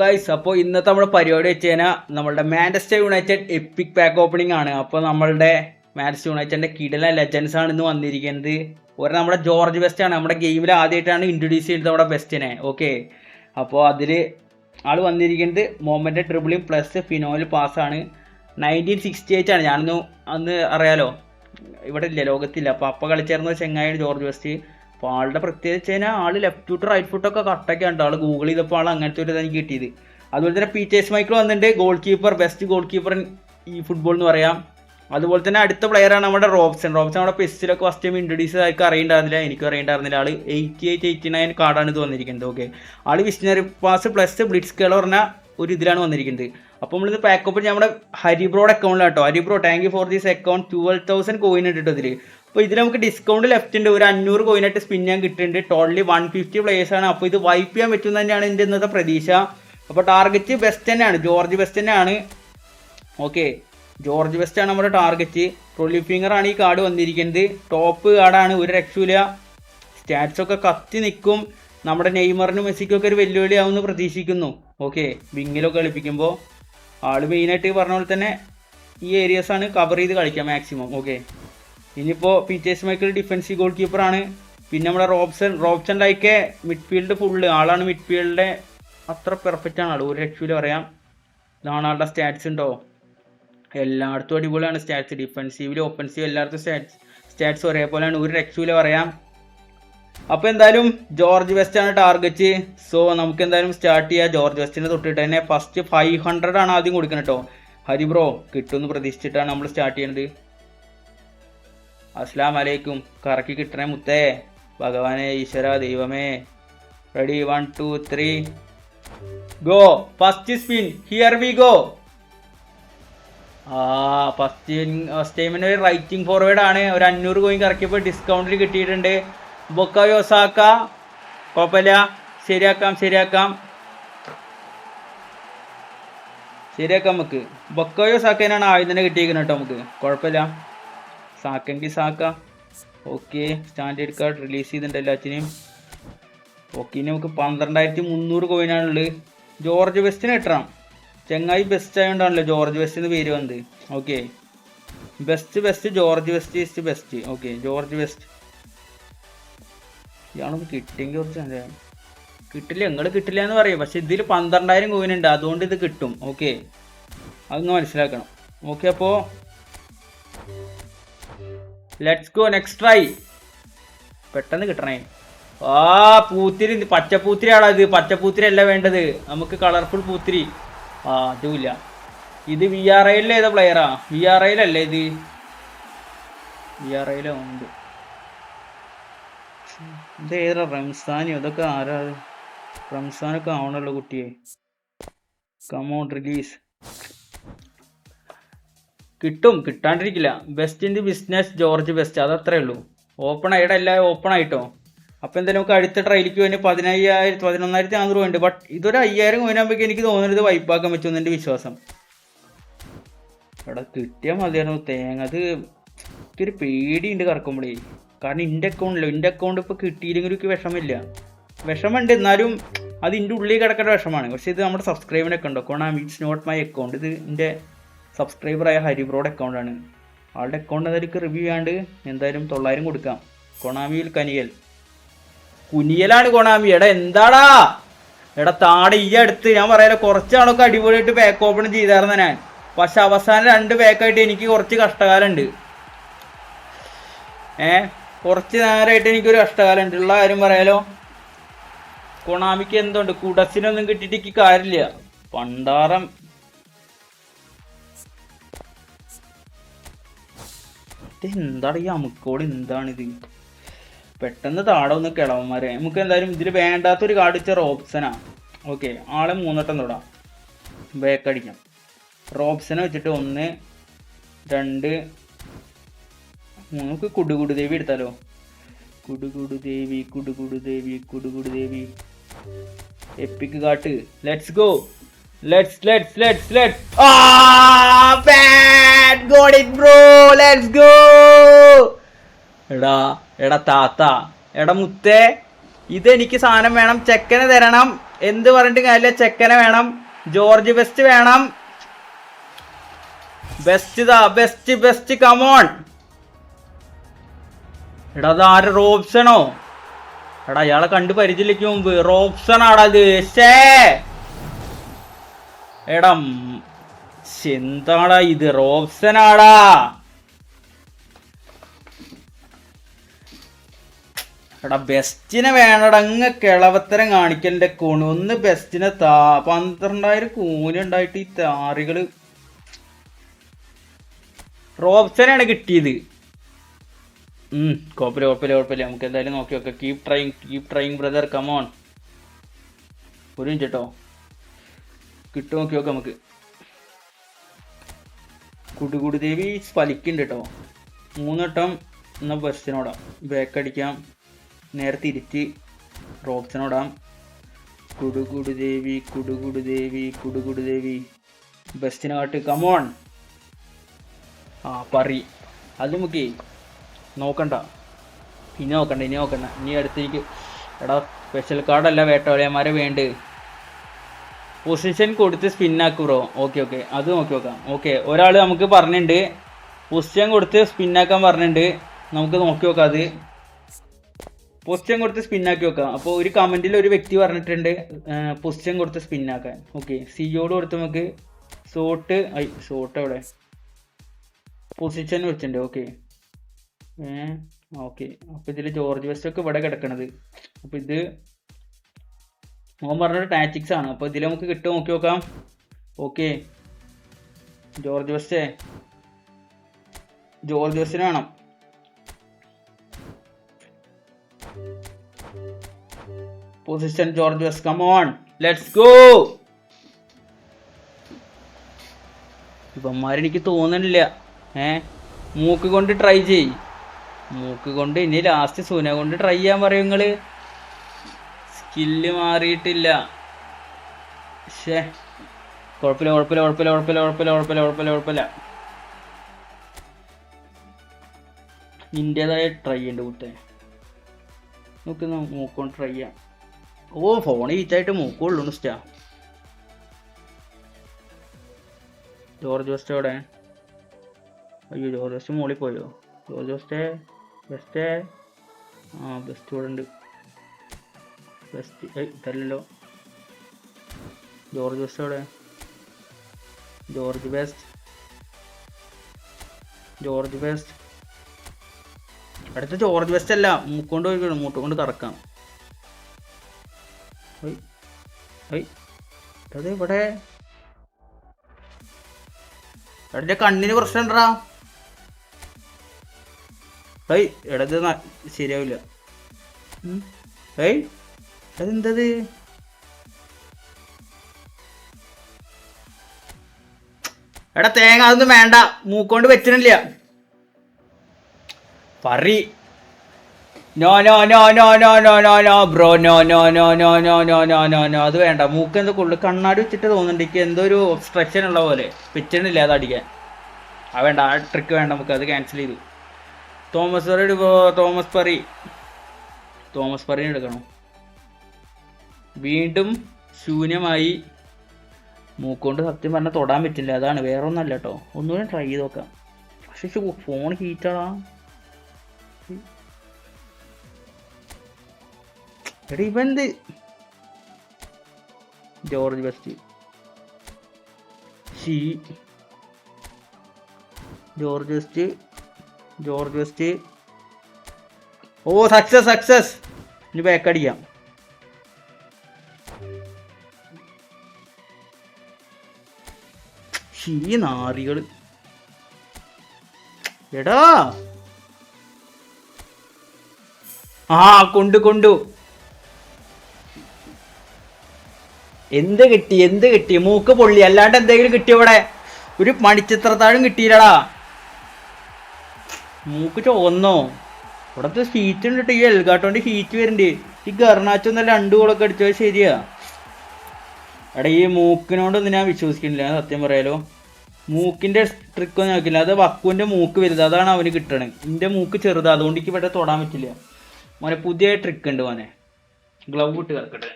Guys, അപ്പോൾ ഇന്നത്തെ നമ്മുടെ പരിപാടി വെച്ച് കഴിഞ്ഞാൽ നമ്മളുടെ Manchester United epic pack opening ആണ്. അപ്പോൾ നമ്മളുടെ മാഞ്ചസ്റ്റർ യുണൈറ്റഡിൻ്റെ കിടിലൻ ലെജൻസ് ആണ് ഇന്ന് വന്നിരിക്കുന്നത്. ഒരു നമ്മുടെ ജോർജ് ബെസ്റ്റ് ആണ്, നമ്മുടെ ഗെയിമിൽ ആദ്യമായിട്ടാണ് ഇൻട്രൊഡ്യൂസ് ചെയ്തത് നമ്മുടെ ബെസ്റ്റിനെ. ഓക്കെ, അപ്പോൾ അതിൽ ആൾ വന്നിരിക്കുന്നത് മൊമെൻ്റ് ഡ്രിബിളിംഗ് പ്ലസ് ഫിനോയിൽ പാസ്സാണ്. 1968 ആണ്. അന്ന് അറിയാലോ, ഇവിടെ ഇല്ല, ലോകത്തില്ല. അപ്പോൾ കളിച്ചിരുന്ന ചെങ്ങായാണ് ജോർജ് ബെസ്റ്റ്. അപ്പോൾ ആളുടെ പ്രത്യേകിച്ച് കഴിഞ്ഞാൽ ആൾ ലെഫ്റ്റ് ഫുട്ട് റൈറ്റ് ഫുട്ടൊക്കെ കട്ടൊക്കെ ഉണ്ട്. ആൾ ഗൂഗിൾ ചെയ്തപ്പോൾ ആൾ അങ്ങനത്തെ ഒരു എനിക്ക് കിട്ടിയത്. അതുപോലെ തന്നെ പീറ്റേഴ്സ് മൈക്കിൾ വന്നിട്ടുണ്ട്, goal keeper, best goal keeper ഈ ഫുട്ബോൾ എന്ന് പറയാം. അതുപോലെ തന്നെ അടുത്ത പ്ലെയറാണ് നമ്മുടെ റോബ്സൺ. നമ്മുടെ പെസ്റ്റിലൊക്കെ ഫസ്റ്റ് ടൈം ഇൻട്രൊഡ്യൂസ് ആയിരിക്കും അറിയണ്ടായിരുന്നില്ല, എനിക്കും അറിയണ്ടായിരുന്നില്ല. ആൾ 88-89 കാർഡാണ് ഇത് വന്നിരിക്കുന്നത്. ഓക്കെ, ആൾ വിഷനറി പാസ് പ്ലസ് ബ്ലിറ്റ്സ് കേൾ പറഞ്ഞ ഒരു ഇതിലാണ് വന്നിരിക്കുന്നത്. അപ്പോൾ നമ്മളിത് പാക്കപ്പ് നമ്മുടെ ഹരിബ്രോഡ് അക്കൗണ്ടിലാണ് കേട്ടോ. Haribro, thank you for this account. 12,000 coin ഇട്ടിട്ട് ഇതിൽ. അപ്പോൾ ഇതിൽ നമുക്ക് ഡിസ്കൗണ്ട് ലെഫ്റ്റ് ഉണ്ട്, ഒരു 500 കോയിനായിട്ട് സ്പിൻ ചെയ്യാൻ കിട്ടുന്നുണ്ട്. ടോട്ടലി 150 പ്ലേയേഴ്സ് ആണ്. അപ്പോൾ ഇത് വൈപ്പ് ചെയ്യാൻ പറ്റുമെന്ന് തന്നെയാണ് എൻ്റെ ഇന്നത്തെ പ്രതീക്ഷ. അപ്പോൾ ടാർഗറ്റ് ബെസ്റ്റ് തന്നെയാണ്, ജോർജ് ബെസ്റ്റ് തന്നെയാണ്. ഓക്കെ, ജോർജ് ബെസ്റ്റ് ആണ് നമ്മുടെ ടാർഗറ്റ്. ട്രോളി ഫിംഗർ ആണ് ഈ കാർഡ് വന്നിരിക്കുന്നത്. ടോപ്പ് കാർഡാണ്, ഒരു രക്ഷയില്ല. സ്റ്റാറ്റ്സ് ഒക്കെ കത്തി നിൽക്കും. നമ്മുടെ നെയ്മറിനും മെസ്സിക്കൊക്കെ ഒരു വെല്ലുവിളിയാവുമെന്ന് പ്രതീക്ഷിക്കുന്നു. ഓക്കെ, വിങ്ങിലൊക്കെ കളിപ്പിക്കുമ്പോൾ ആൾ മെയിനായിട്ട് പറഞ്ഞ പോലെ തന്നെ ഈ ഏരിയാസാണ് കവർ ചെയ്ത് കളിക്കുക മാക്സിമം. ഓക്കെ, ഇനിയിപ്പോൾ പീറ്റേഴ്സ് മൈക്കിൾ ഡിഫൻസീവ് ഗോൾ കീപ്പറാണ്. പിന്നെ നമ്മുടെ റോബ്സൺ ലൈക്ക് മിഡ്ഫീൽഡ് ഫുള്ള് ആളാണ്. മിഡ്ഫീൽഡിൻ്റെ അത്ര പെർഫെക്റ്റ് ആണ് ആൾ, ഒരു രക്ഷയില്ല പറയാം. ഇതാണ് ആളുടെ സ്റ്റാറ്റ്സ് ഉണ്ടോ, എല്ലായിടത്തും അടിപൊളിയാണ് സ്റ്റാറ്റ്സ്. ഡിഫൻസീവിലും ഒഫൻസീവ് എല്ലായിടത്തും സ്റ്റാറ്റ്സ് ഒരേപോലെയാണ്, ഒരു രക്ഷയില്ല പറയാം. അപ്പോൾ എന്തായാലും ജോർജ് ബെസ്റ്റ് ആണ് ടാർഗറ്റ്. സോ നമുക്ക് എന്തായാലും സ്റ്റാർട്ട് ചെയ്യാം. ജോർജ് ബെസ്റ്റിനെ തൊട്ടിട്ട് തന്നെ ഫസ്റ്റ് 500 ആണ് ആദ്യം കൊടുക്കുന്നത് കേട്ടോ. ഹരിബ്രോ കിട്ടുമെന്ന് പ്രതീക്ഷിച്ചിട്ടാണ് നമ്മൾ സ്റ്റാർട്ട് ചെയ്യുന്നത്. അസ്സലാം വലൈക്കും. കറക്കി കിട്ടണേ മുത്തേ, ഭഗവാനെ, ഈശ്വര, ദൈവമേ. Ready, 1 2 3 go. First spin, here we go. First ടൈമിന് റൈറ്റിംഗ് ഫോർവേഡ് ആണ്. ഒരു 500 കോയിൻ കറക്കിയപ്പോൾ ഡിസ്കൗണ്ടിൽ കിട്ടിയിട്ടുണ്ട്. ബൊക്കായോ സാക്ക, കുഴപ്പമില്ല, ശരിയാക്കാം നമുക്ക്. ബൊക്കായോ സാക്കേനാണ് ആദ്യം തന്നെ കിട്ടിയിരിക്കുന്നത് കേട്ടോ. നമുക്ക് കുഴപ്പമില്ല, സാക്കെങ്കിൽ Saka. Okay, standard card release ചെയ്തിട്ടുണ്ട് എല്ലാത്തിനെയും. ഓക്കെ, ഇനി നമുക്ക് 12,300 കോയിനാണുള്ളത്. ജോർജ് ബെസ്റ്റിന് കിട്ടണം. ചെങ്ങായി ബെസ്റ്റ് ആയതുകൊണ്ടാണല്ലോ ജോർജ് ബെസ്റ്റ് എന്ന് പേര് വന്നത്. Okay, best George Best is best. Okay, George Best ഇയാളൊന്ന് കിട്ടിയെങ്കിൽ കുറച്ച് കിട്ടില്ല, നിങ്ങൾ കിട്ടില്ല എന്ന് പറയും. പക്ഷെ ഇതിൽ 12,000 കോയിനുണ്ട്, അതുകൊണ്ട് ഇത് കിട്ടും. ഓക്കെ, അതൊന്ന് മനസ്സിലാക്കണം. ഓക്കെ, അപ്പോൾ ലെറ്റ്സ് ഗോ, നെക്സ്റ്റ് ട്രൈ. പെട്ടെന്ന് കിട്ടണേ. പൂത്തിരി, പച്ചപ്പൂത്തിരിയാണോ ഇത്? പച്ചപ്പൂത്തിരി അല്ല വേണ്ടത്, നമുക്ക് കളർഫുൾ പൂത്തിരി. അതുമില്ല. ഇത് VRIയിൽ ഏതാ പ്ലെയറാ? VRIയിലല്ലേ ഇത്? VRIയിലോ ഉണ്ട്. ഇത് ഏതാ? റംസാനോ? ഇതൊക്കെ ആരാ? റംസാനൊക്കെ ആവണല്ലോ കുട്ടിയെ. Come on release. കിട്ടാണ്ടിരിക്കില്ല. Best in the business George Best, അതത്രേ ഉള്ളൂ. ഓപ്പൺ ആയിട്ട് എല്ലാവരും ഓപ്പൺ ആയിട്ടോ. അപ്പോൾ എന്തായാലും നമുക്ക് അടുത്ത ട്രയലിക്ക് വേണ്ടി 11,400 ഉണ്ട്. ബട്ട് ഇതൊരു 5,000 കോയിനാകുമ്പോഴേക്കും എനിക്ക് തോന്നുന്നത് വൈപ്പാക്കാൻ പറ്റുമെന്ന് എൻ്റെ വിശ്വാസം. ഇവിടെ കിട്ടിയാൽ മതിയായിരുന്നു തേങ്ങ. അത് എനിക്കൊരു പേടിയുണ്ട് കറക്കുമ്പോഴേ. കാരണം എൻ്റെ അക്കൗണ്ട് ഇപ്പോൾ കിട്ടിയില്ലെങ്കിൽ എനിക്ക് വിഷമമുണ്ട്. എന്നാലും അത് എൻ്റെ ഉള്ളിൽ കിടക്കേണ്ട വിഷമമാണ്. പക്ഷേ ഇത് നമ്മുടെ സബ്സ്ക്രൈബിനൊക്കെ ഉണ്ടോ? കൊണാമി, ഇറ്റ്സ് നോട്ട് മൈ അക്കൗണ്ട്. ഇത് എൻ്റെ സബ്സ്ക്രൈബറായ ഹരിബ്രോഡ് അക്കൗണ്ടാണ്. ആളുടെ അക്കൗണ്ട് അതെനിക്ക് റിവ്യൂ ചെയ്യാണ്ട് എന്തായാലും 900 കൊടുക്കാം. കൊണാമിയിൽ കുനിയലാണ് കൊണാമി. എന്താടാ താട ഈ അടുത്ത് ഞാൻ പറയാലോ, കുറച്ചാളൊക്കെ അടിപൊളിയായിട്ട് പാക്ക് ഓപ്പൺ ചെയ്തായിരുന്നു ഞാൻ. പക്ഷെ അവസാനം 2 പാക്കായിട്ട് എനിക്ക് കുറച്ച് കഷ്ടകാലമുണ്ട്. കുറച്ച് നേരമായിട്ട് എനിക്കൊരു കഷ്ടകാലമുണ്ട്, ഉള്ള കാര്യം പറയാലോ. കൊണാമിക്ക് എന്തുണ്ട്, കുടസിനൊന്നും കിട്ടിയിട്ട് എനിക്ക് കാര്യമില്ല. പണ്ടാറം എന്താണ് ഈ അമുക്കോട്, എന്താണിത്? പെട്ടെന്ന് താഴെ ഒന്ന് കിളവന്മാരെ. നമുക്ക് എന്തായാലും ഇതിൽ വേണ്ടാത്തൊരു കാർഡ് വെച്ച റോബ്സനാ. ഓക്കെ, ആളെ 3 വട്ടം തൊടാം, ബാക്ക് അടിക്കാം. റോബ്സനെ വെച്ചിട്ട് 1 2 3. നമുക്ക് കുടുകുടു ദേവി എടുത്താലോ? Kudukudu Devi epic card. Let's go. Let's bad got it bro, let's go. എടാ താത്ത, എടാ മുത്തേ, ഇതെനിക്ക് സാധനം വേണം, ചെക്കനെ തരണം. എന്ത് പറഞ്ഞിട്ട് കാര്യമില്ല, ചെക്കനെ വേണം. ജോർജ് ബെസ്റ്റ് വേണം. Best come on. എടാ അത് ആര്, റോബ്സണോ? എടാ അയാളെ കണ്ട് പരിചയക്ക് മുമ്പ് റോബ്സൺ ആടാ ഇത്. എടാ എന്താടാ ഇത്, റോബ്സൺ ആടാ. എടാ ബെസ്റ്റിനെ വേണടാ, അങ്ങ് കിളവത്തരം കാണിക്കലിന്റെ കൂണ്. ഒന്ന് ബെസ്റ്റിനെ 12,000 കൂന് ഉണ്ടായിട്ട് ഈ താറികള്. റോബ്സനാണ് കിട്ടിയത്. കുഴപ്പമില്ല നമുക്ക് എന്തായാലും നോക്കി നോക്കാം. Keep trying brother, come on. ഒരു മിനിറ്റ് കേട്ടോ, കിട്ടും നോക്കി നോക്കാം നമുക്ക്. കുടുകുടു ദേവി സ്പലിക്കുണ്ട് കേട്ടോ. 3 വട്ടം എന്നാൽ ബെസ്റ്റിനോടാം. ബാക്ക് അടിക്കാം, നേരെ തിരിച്ച് റോബ്സനോടാം. കുടുകുടു ദേവി ബെസ്റ്റിനെ കാട്ട്, കമോൺ. പറി അത് നമുക്ക് നോക്കണ്ട, ഇനി നോക്കണ്ട. ഇനി അടുത്തേക്ക്. എടാ സ്പെഷ്യൽ കാർഡല്ല വേട്ടവലയന്മാരെ വേണ്ട. പൊസിഷൻ കൊടുത്ത് സ്പിന്നാക്ക് ബ്രോ. ഓക്കെ അത് നോക്കി നോക്കാം. ഓക്കെ, ഒരാൾ നമുക്ക് പറഞ്ഞിട്ടുണ്ട് പൊസിഷൻ കൊടുത്ത് സ്പിന്നാക്കാൻ പറഞ്ഞിട്ടുണ്ട്. നമുക്ക് നോക്കി നോക്കാം. അത് പൊസിഷൻ കൊടുത്ത് സ്പിന്നാക്കി നോക്കാം. അപ്പോൾ ഒരു കമൻറ്റിൽ ഒരു വ്യക്തി പറഞ്ഞിട്ടുണ്ട് പൊസിഷൻ കൊടുത്ത് സ്പിന്നാക്കാൻ. ഓക്കെ, സിയോട് കൊടുത്ത് നമുക്ക് ഷോട്ട് എവിടെ പൊസിഷൻ വെച്ചിട്ടുണ്ട്. ഓക്കെ അപ്പോൾ ഇതിൽ ജോർജ് വെസ്റ്റ് ഒക്കെ ഇവിടെ കിടക്കണത്. അപ്പോൾ ഇത് മോൻ പറഞ്ഞൊരു ടാറ്റിക്സ് ആണ്. അപ്പോൾ ഇതിൽ നമുക്ക് കിട്ടും, നോക്കി നോക്കാം. ഓക്കെ, ജോർജ് വെസ്റ്റിന് വേണം. Position George West, come on, let's go. ഇവന്മാരെനിക്ക് തോന്നണില്ല. മൂക്ക് കൊണ്ട് ട്രൈ ചെയ്. മൂക്ക് കൊണ്ട് ഇനി ലാസ്റ്റ് സുന കൊണ്ട് ട്രൈ ചെയ്യാൻ പറയും നിങ്ങള്. സ്കില്ല് മാറിയിട്ടില്ല. കുഴപ്പമില്ല. ഇന്റേതായ ട്രൈ ഉണ്ട് കുട്ടേ. നമുക്ക് മൂക്കൊണ്ട് ട്രൈ ചെയ്യാം. ഫോൺ ഈച്ചായിട്ട് മൂക്കുള്ളൂ സ്റ്റാ. ജോർജ് വെസ്റ്റ് എവിടെ? അയ്യോ, ജോർജ് വെസ്റ്റ് മോളിൽ പോയോ? ജോർജ് വെസ്റ്റ് ബെസ്റ്റ് ഇവിടെ ഉണ്ട്. തരല്ലോ. ജോർജ് വെസ്റ്റ് എവിടെ? ജോർജ് വെസ്റ്റ് അടുത്ത ജോർജ് വെസ്റ്റ് അല്ല, മൂക്കൊണ്ട് പോയി മൂട്ടുകൊണ്ട് കറക്കാം. അത് ഇവിടെ എടാ കണ്ണിന് പ്രശ്നം ഉണ്ടടാ. എടത് ശരിയാവില്ല. അതെന്തത്? എടാ തേങ്ങ അതൊന്നും വേണ്ട, മൂക്കൊണ്ട് വെച്ചിട്ടില്ല. പറി നോ ബ്രോ, നോ അത് വേണ്ട. മൂക്ക് എന്തോ കൊള്ളു കണ്ണാടി വെച്ചിട്ട് തോന്നുന്നുണ്ട് എനിക്ക് എന്തോ ഒരു ഒബ്സ്ട്രക്ഷൻ ഉള്ള പോലെ. വെച്ചിട്ടില്ല അത് അടിക്കാൻ. അത് വേണ്ട, ആ ട്രിക്ക് വേണ്ട, നമുക്ക് അത് ക്യാൻസൽ ചെയ്തു. തോമസ് പറി എടുക്കണം. വീണ്ടും ശൂന്യമായി. മൂക്കൊണ്ട് സത്യം പറഞ്ഞാൽ തൊടാൻ പറ്റില്ല, അതാണ്, വേറെ ഒന്നല്ല കേട്ടോ. ഒന്നുകൂടെ ട്രൈ ചെയ്ത് നോക്കാം. പക്ഷെ ഫോൺ ഹീറ്റാടാ. എടാ ഇവന്ത് ജോർജ് വെസ്റ്റ് സക്സസ്. ഇനി ബാക്ക് അടിക്കാം. നാറികള്. എടാ കൊണ്ടു എന്ത് കിട്ടി? മൂക്ക് പൊള്ളി, അല്ലാണ്ട് എന്തെങ്കിലും കിട്ടിയോ? ഇവിടെ ഒരു മണിച്ചിത്രത്താഴും കിട്ടിയില്ലടാ. മൂക്ക് ചോന്നോ? ഇവിടത്തെ ഹീറ്റ് ഉണ്ട് കേട്ടോ. ഈ എൽഗാട്ടോന്റെ ഹീറ്റ് വരുന്നുണ്ട്. ഈ ഗർണാച്ചൊന്നും 2 ഗോളൊക്കെ അടിച്ചത് ശരിയാ. എടാ ഈ മൂക്കിനോടൊന്നും ഞാൻ വിശ്വസിക്കുന്നില്ല, സത്യം പറയാലോ. മൂക്കിന്റെ ട്രിക്ക് ഒന്നും നോക്കില്ല. അത് വക്കുവിന്റെ മൂക്ക് വലുത്, അതാണ് അവന് കിട്ടണത്. എന്റെ മൂക്ക് ചെറുതാ, അതുകൊണ്ട് എനിക്ക് ഇവിടെ തൊടാൻ പറ്റില്ല. മോനെ പുതിയ ട്രിക്ക് ഉണ്ട് മോനെ. ഗ്ലൗ ഇട്ട് കറക്കട്ടെ.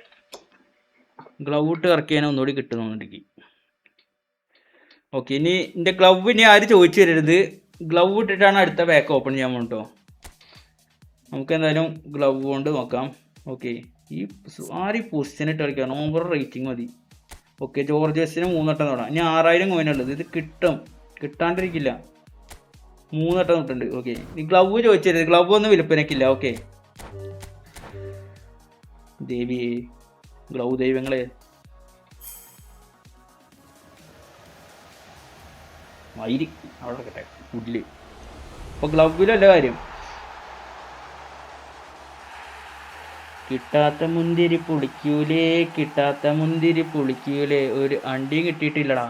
ഗ്ലൗ ഇട്ട് കറക്കിയാൽ ഒന്നുകൂടി കിട്ടുന്നുണ്ടെങ്കിൽ. ഓക്കെ, ഇനി എൻ്റെ ഗ്ലൗ ഇനി ആരും ചോദിച്ചു തരരുത്. ഗ്ലൗ ഇട്ടിട്ടാണ് അടുത്ത പാക്ക് ഓപ്പൺ ചെയ്യാൻ പോകും കേട്ടോ. നമുക്ക് എന്തായാലും ഗ്ലൗ കൊണ്ട് നോക്കാം. ഓക്കെ, ഈ പൊസിഷൻ ഇട്ട് കളിക്കാം. ഓവർ റേറ്റിംഗ് മതി. ഓക്കെ, ജോർജ് വെസ്റ്റിന് 3 വട്ടം തൊടാം. ഇനി 6000 കോയിനുള്ളത്. ഇത് കിട്ടാണ്ടിരിക്കില്ല. 3 വട്ടം തൊട്ടുണ്ട്. ഓക്കെ, ഈ ഗ്ലൗ ചോദിച്ചരുത്. ഗ്ലൗ ഒന്നും വിൽപ്പനയ്ക്കില്ല. ഓക്കെ, ദേവിയെ ഗ്ലൗ ദൈവങ്ങളെ മയിരി അവിടെ കേട്ടെ പുല്ല്. അപ്പോൾ ഗ്ലൗവിലല്ല കാര്യം. കിട്ടാത്ത മുന്തിരി പുളിക്കൂലേ. ഒരു അണ്ടിയും കിട്ടിയിട്ടില്ലടാ.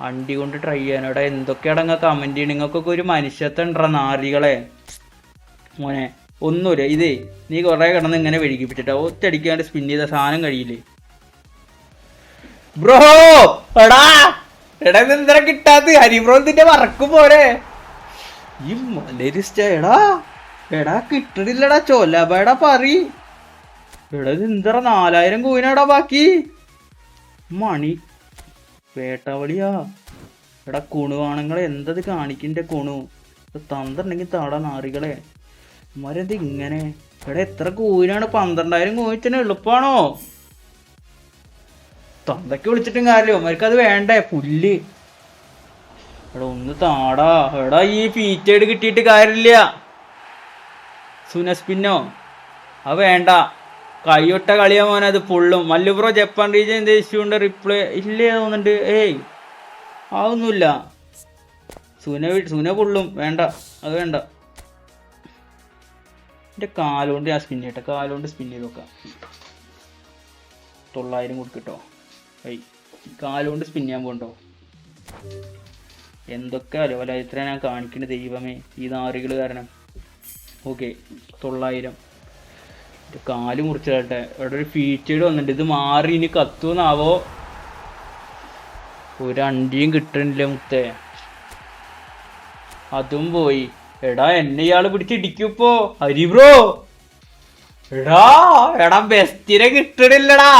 അണ്ടി കൊണ്ട് ട്രൈ ചെയ്യാനോടാ. എന്തൊക്കെയാണ് നിങ്ങൾ കമൻറ്റ് ചെയ്യണം? നിങ്ങൾക്കൊക്കെ ഒരു മനുഷ്യത്വം ഉണ്ടോ നാറികളെ? മോനെ ഒന്നുമില്ല. ഇതേ നീ കുറേ കിടന്ന് ഇങ്ങനെ വെഴുകിപ്പിച്ചിട്ടാ ഒറ്റയടിക്കാണ്ട് സ്പിൻ ചെയ്ത സാധനം കഴിയില്ലേ ബ്രോ? എടാ ഇതെന്താ കിട്ടാത്ത? ഹരിബ്രോത്തിന്റെ വറക്കും പോരെ ഈ മലരിസ്റ്റ. എടാ കിട്ടണില്ലടാ. ചൊല്ലബേടാ പറി. എടാ ഇത് എന്താ 4000 കോയിനാടാ ബാക്കി. മണി വേട്ടവളിയാ. എടാ കുണുവാണങ്ങളെ എന്തത് കാണിക്കണ്ടേ? കുണു തന്നിട്ടുണ്ടെങ്കിൽ താടാ നാറികളെ. മരെന്ത് ഇങ്ങനെ? എടാ എത്ര കോയിനാണ്? 12000 കോയിന് എളുപ്പമാണോ? തന്തയ്ക്ക് വിളിച്ചിട്ടും കാര്യമോ? അവർക്കത് വേണ്ടേ പുല്ല്. എടാ ഒന്ന് താടാ. എടാ ഈ ഫീറ്റേഡ് കിട്ടിയിട്ട് കാര്യമില്ല. സുനസ്പിന്നോ അത് വേണ്ട. കൈയൊട്ട കളിയാ മോനെ. അത് പുള്ളും. മല്ലുബ്രോ ജപ്പാൻ റീജൻ എന്ത് ഇഷ്യൂ ഉണ്ട്? റിപ്ലൈ ഇല്ലേ തോന്നുന്നുണ്ട്. അതൊന്നുമില്ല. സുന പുള്ളും. വേണ്ട, അത് വേണ്ട. എൻ്റെ കാലുകൊണ്ട് ഞാൻ സ്പിൻ ചെയ്യട്ടെ. കാലുകൊണ്ട് സ്പിൻ ചെയ്ത് നോക്കാം. 900 കൊടുക്കട്ടോ. കാലുകൊണ്ട് സ്പിൻ ചെയ്യാൻ പോകണ്ടോ? എന്തൊക്കെ അലവലായിത്ര ഞാൻ കാണിക്കുന്നത് ദൈവമേ ഈ നാറികൾ കാരണം. ഓക്കെ, 900. കാല് മുറിച്ചിട്ടെ. ഇവിടെ ഒരു ഫീച്ചേഡ് വന്നിട്ടുണ്ട്. ഇത് മാറി ഇനി കത്തുന്നാവോ? ഒരു അണ്ടിയും കിട്ടണില്ല മുത്തേ. അതും പോയി. എടാ എന്നെ ഇയാള് പിടിച്ചിടിക്കൂപ്പോ ഹരിബ്രോ. എടാ ബെസ്റ്റിനെ കിട്ടണില്ലടാ.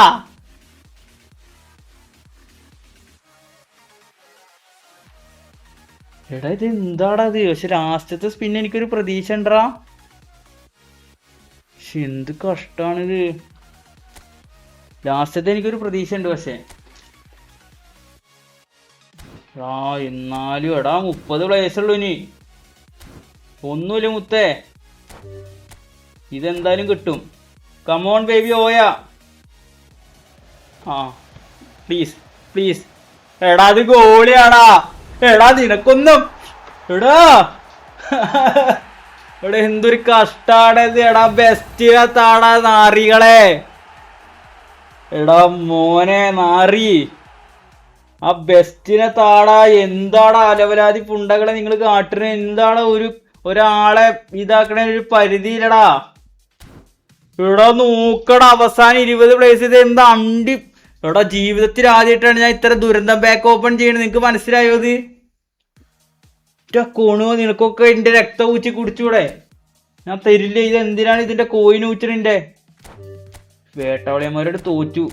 എടാ ഇത് എന്താടാ ഇത്? പക്ഷെ ലാസ്റ്റത്തെ സ്പിൻ എനിക്കൊരു പ്രതീക്ഷ ഉണ്ടടാ. പക്ഷെ എന്ത് കഷ്ടാണിത്. ലാസ്റ്റത്തെ എനിക്കൊരു പ്രതീക്ഷ ഉണ്ട്. പക്ഷെ എന്നാലും എടാ 30 പ്ലേയേഴ്സ് ഉള്ളു ഇനി. ഒന്നുമില്ല മുത്തേ. ഇതെന്തായാലും കിട്ടും. കമോൺ ബേബി ഓയ. പ്ലീസ്. എടാ അത് ഗോളിയാടാ. എടാ നിനക്കൊന്നും. എടാ എന്തൊരു കഷ്ടാണത്. എടാ ബെസ്റ്റിനെ താടാ നാറികളെ. എടാ മോനെ നാറി. ആ ബെസ്റ്റിനെ താടാ. എന്താടാ അലവലാതി പുണ്ടകളെ നിങ്ങൾ കാട്ടുന്നത്? എന്താണ് ഒരാളെ ഇതാക്കണ ഒരു പരിധിയിലടാ. എടാ നോക്കടാ അവസാനം 20 പ്ലേസ്. ഇത് എന്താ അണ്ടി? എടാ ജീവിതത്തിൽ ആദ്യമായിട്ടാണ് ഞാൻ ഇത്ര ദുരന്തം ബാക്ക് ഓപ്പൺ ചെയ്യണത്. നിനക്ക് മനസ്സിലായോ? ഇത് കോണു നിനക്കൊക്കെ എന്റെ രക്തം ഊച്ചി കുടിച്ചൂടെ? ഞാൻ തരില്ല. ഇത് എന്തിനാണ് ഇതിന്റെ കോയിൻ ഊച്ചണിന്റെ? വേട്ടവളിയന്മാരോട് തോറ്റു.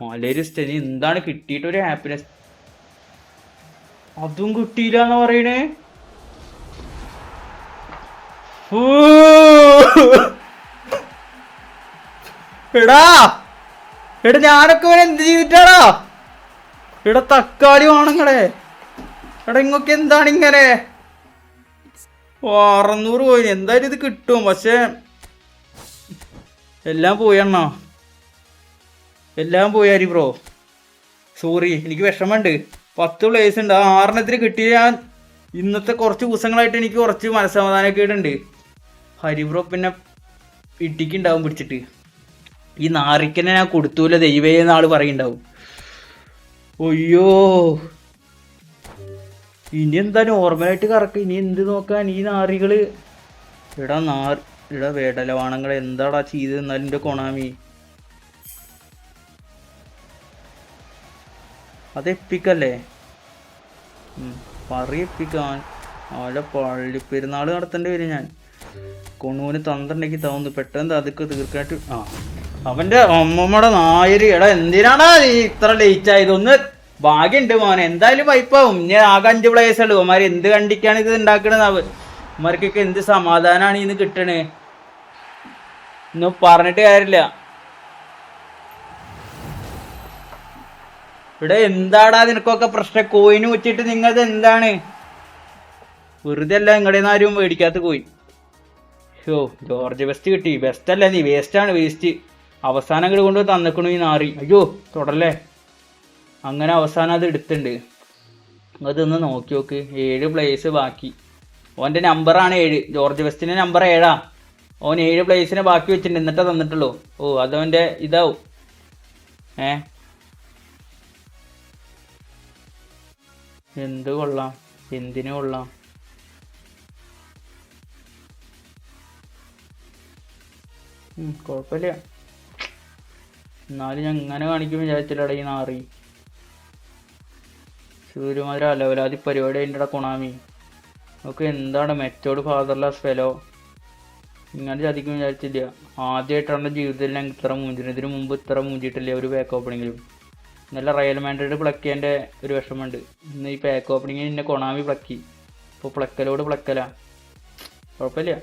മലരിസ്റ്റ എന്താണ് കിട്ടിയിട്ടൊരു ഹാപ്പിനെസ്? അതും കിട്ടിയില്ല എന്ന് പറയണേ. എടാ ഞാനൊക്കെ എന്ത് ചെയ്തിട്ടാടാ? തക്കാളി ആണങ്ങളെ. ഇങ്ങൊക്കെ എന്താണ് ഇങ്ങനെ? 600 കോയിൻ എന്തായാലും ഇത് കിട്ടും. പക്ഷെ എല്ലാം പോയി അണ്ണാ. എല്ലാം പോയി ഹരി ബ്രോ. സോറി, എനിക്ക് വിഷമമുണ്ട്. 10 പ്ലേസ് ഉണ്ട്. 6 കിട്ടിയ ഞാൻ ഇന്നത്തെ കുറച്ച് ദിവസങ്ങളായിട്ട് എനിക്ക് കുറച്ച് മനസ്സമാധാനമൊക്കെ ഉണ്ട്. ഹരിബ്രോ പിന്നെ ഇടിക്കുണ്ടാവും പിടിച്ചിട്ട്. ഈ നാറിക്കനെ ഞാൻ കൊടുത്തൂല ദൈവേ എന്നാള് പറയുണ്ടാവും. ഒയ്യോ ഇനി എന്താ നോർമലായിട്ട് കറക്ക. ഇനി എന്ത് നോക്കാൻ ഈ നാറികള്. എടാ വേടലവാണങ്ങളെ എന്താടാ ചെയ്ത് എന്നാലും എൻ്റെ കൊണാമി. അത് എപ്പിക്കല്ലേ? എപ്പിക്കാൻ അവരെ പള്ളിപ്പെരുന്നാൾ നടത്തേണ്ടി വരും. ഞാൻ കൊണൂന് തന്നിട്ടുണ്ടെങ്കിൽ തോന്നുന്നു പെട്ടെന്ന് അതൊക്കെ തീർക്കാനായിട്ട്. അവന്റെ അമ്മമ്മയുടെ നായര് എടാ എന്തിനാടാ നീ ഇത്ര ലേറ്റ് ആയത്? ഒന്ന് ഭാഗ്യമുണ്ട് മോനെ, എന്തായാലും വൈപ്പാവും. ഞാൻ ആകെ 5 പ്ലേയേഴ്സ് ഉള്ളൂ. അവന്മാര് എന്ത് കണ്ടിക്കാണ് ഇത് ഉണ്ടാക്കണത്? അവന്മാർക്കൊക്കെ എന്ത് സമാധാനാണ് ഇന്ന് കിട്ടണേ? ഒന്നും പറഞ്ഞിട്ട് കാര്യമില്ല. ഇവിടെ എന്താടാ നിനക്കൊക്കെ പ്രശ്നം? കോയിന് വെച്ചിട്ട് നിങ്ങളത് എന്താണ്? വെറുതെ അല്ല നിങ്ങളുടെ ആരും മേടിക്കാത്ത കോയിൻ. ഷോ ജോർജ് ബെസ്റ്റ് കിട്ടി. ബെസ്റ്റ് അല്ല നീ, വേസ്റ്റ് ആണ്, വേസ്റ്റ്. അവസാനം അങ്ങോട്ട് കൊണ്ട് തന്നിക്കണു ഈ നാറി. അയ്യോ തുടരല്ലേ. അങ്ങനെ അവസാനം അത് എടുത്തിട്ടുണ്ട്. അതൊന്ന് നോക്കി നോക്ക്. 7 പ്ലേയേഴ്സ് ബാക്കി. ഓൻ്റെ നമ്പറാണ് 7. ജോർജ് ബെസ്റ്റിൻ്റെ നമ്പർ 7. ഓൻ 7 പ്ലേയേഴ്സിനെ ബാക്കി വെച്ചിട്ടുണ്ട്, എന്നിട്ടേ തന്നിട്ടുള്ളൂ. ഓ അതവൻ്റെ ഇതാവും. എന്ത് കൊള്ളാം, എന്തിനു കൊള്ളാം. കുഴപ്പമില്ല. എന്നാലും ഞാൻ ഇങ്ങനെ കാണിക്കും വിചാരിച്ചില്ലടാ ഈ നാറി. സൂര്യമാതിരി അലവലാതി പരിപാടി അതിൻ്റെ കൊണാമി. നമുക്ക് എന്താണ് മെറ്റോഡ് ഫാദർലെസ് ഫെലോ. ഇങ്ങനെ ചതിക്കും വിചാരിച്ചില്ല. ആദ്യമായിട്ടാണ് ജീവിതത്തിൽ ഞാൻ ഇത്ര മൂഞ്ചിന്. ഇതിനു മുമ്പ് ഇത്ര മൂഞ്ചിട്ടില്ല ഒരു പാക്ക് ഓപ്പണിങ്ങിലും. ഇന്നലെ റയൽ മാഡ്രിഡ് പ്ലക്കിയതിൻ്റെ ഒരു വിഷമമുണ്ട്. ഇന്ന് ഈ പാക്ക് ഓപ്പണിങ്ങിൽ എന്നെ കൊണാമി പ്ലക്കി. ഇപ്പോൾ പ്ലക്കലോട് പ്ലക്കല. കുഴപ്പമില്ല.